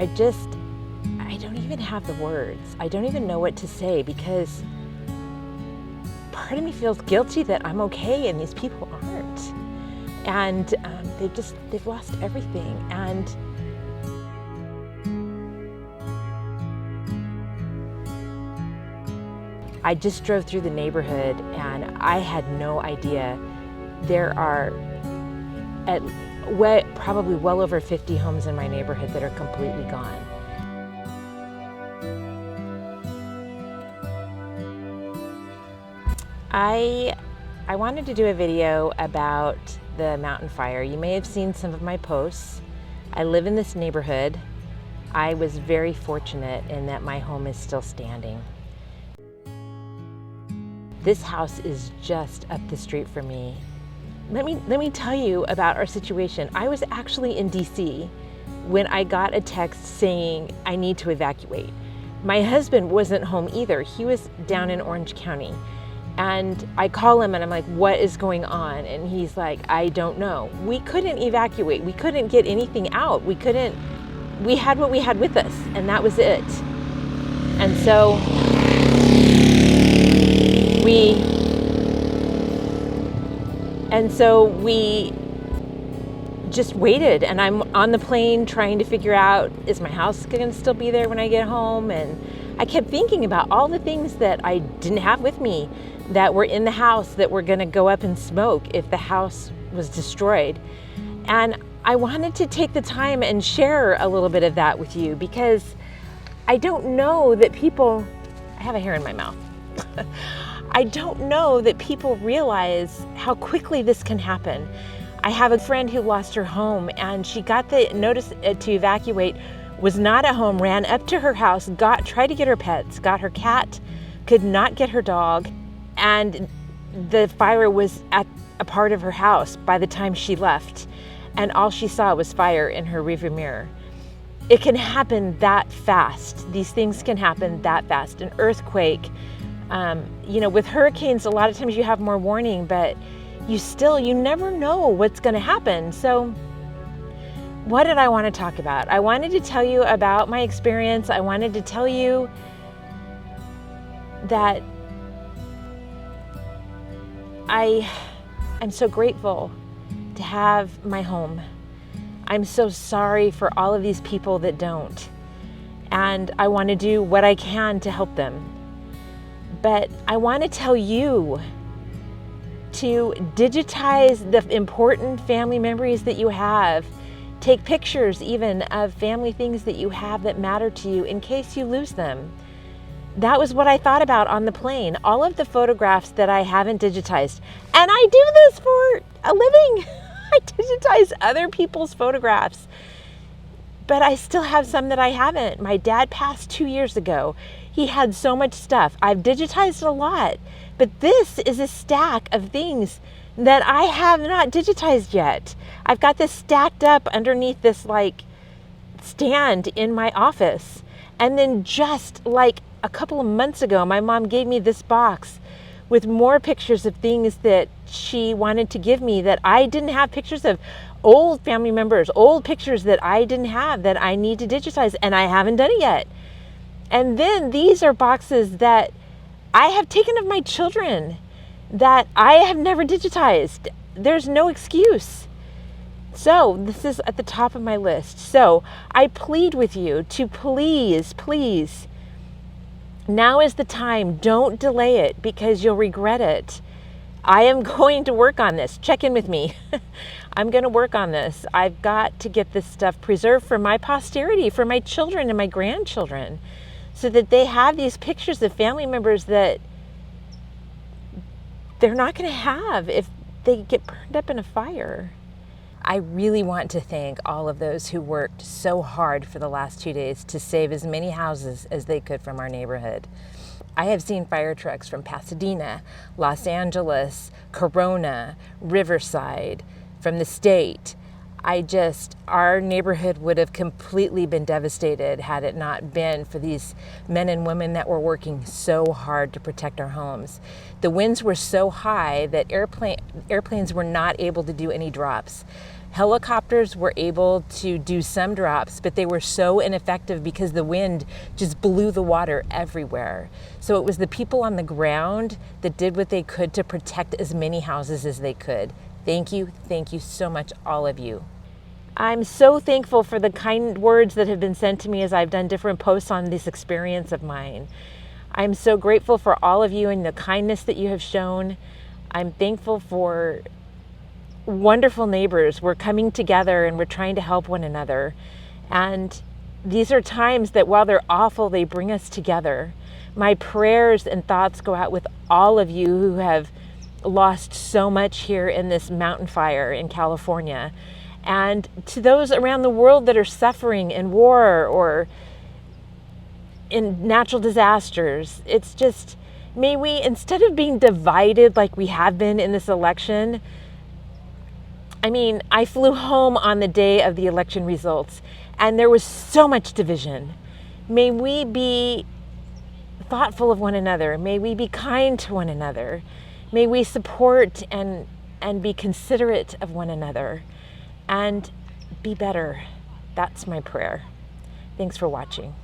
I don't even have the words. I don't even know what to say, because part of me feels guilty that I'm okay and these people aren't. And they've lost everything. And I just drove through the neighborhood and I had no idea. There are probably well over 50 homes in my neighborhood that are completely gone. I wanted to do a video about the mountain fire. You may have seen some of my posts. I live in this neighborhood. I was very fortunate in that my home is still standing. This house is just up the street from me. Let me tell you about our situation. I was actually in DC when I got a text saying I need to evacuate. My husband wasn't home either. He was down in Orange County. And I call him and I'm like, what is going on? And he's like, I don't know. We couldn't evacuate. We couldn't get anything out. We had what we had with us, and that was it. And so we just waited, and I'm on the plane trying to figure out, is my house gonna still be there when I get home? And I kept thinking about all the things that I didn't have with me that were in the house that were gonna go up in smoke if the house was destroyed. And I wanted to take the time and share a little bit of that with you, because I don't know that people, I have a hair in my mouth. I don't know that people realize how quickly this can happen. I have a friend who lost her home, and she got the notice to evacuate, was not at home, ran up to her house, tried to get her pets, got her cat, could not get her dog, and the fire was at a part of her house by the time she left, and all she saw was fire in her rearview mirror. It can happen that fast. These things can happen that fast. An earthquake, with hurricanes, a lot of times you have more warning, but you never know what's gonna happen. So what did I want to talk about? I wanted to tell you about my experience. I wanted to tell you that I'm so grateful to have my home. I'm so sorry for all of these people that don't. And I want to do what I can to help them. But I want to tell you to digitize the important family memories that you have. Take pictures even of family things that you have that matter to you in case you lose them. That was what I thought about on the plane. All of the photographs that I haven't digitized. And I do this for a living. I digitize other people's photographs. But I still have some that I haven't. My dad passed 2 years ago. He had so much stuff. I've digitized a lot. But this is a stack of things that I have not digitized yet. I've got this stacked up underneath this stand in my office. And then just a couple of months ago, my mom gave me this box with more pictures of things that she wanted to give me that I didn't have pictures of. Old family members, old pictures that I didn't have that I need to digitize, and I haven't done it yet. And then these are boxes that I have taken of my children that I have never digitized. There's no excuse. So this is at the top of my list. So I plead with you to please, now is the time. Don't delay it, because you'll regret it. I am going to work on this. Check in with me. I'm going to work on this. I've got to get this stuff preserved for my posterity, for my children and my grandchildren, so that they have these pictures of family members that they're not going to have if they get burned up in a fire. I really want to thank all of those who worked so hard for the last 2 days to save as many houses as they could from our neighborhood. I have seen fire trucks from Pasadena, Los Corona, Riverside, from the state. Our neighborhood would have completely been devastated had it not been for these men and women that were working so hard to protect our homes. The winds were so high that airplanes were not able to do any drops. Helicopters were able to do some drops, but they were so ineffective because the wind just blew the water everywhere. So it was the people on the ground that did what they could to protect as many houses as they could. Thank you so much, all of you. I'm so thankful for the kind words that have been sent to me as I've done different posts on this experience of mine. I'm so grateful for all of you and the kindness that you have shown. I'm thankful for wonderful neighbors. We're coming together and we're trying to help one another. And these are times that while they're awful, they bring us together. My prayers and thoughts go out with all of you who have lost so much here in this mountain fire in California. And to those around the world that are suffering in war or in natural disasters, it's just, may we, instead of being divided like we have been in this election, I flew home on the day of the election results, and there was so much division. May we be thoughtful of one another. May we be kind to one another. May we support and be considerate of one another and be better. That's my prayer. Thanks for watching.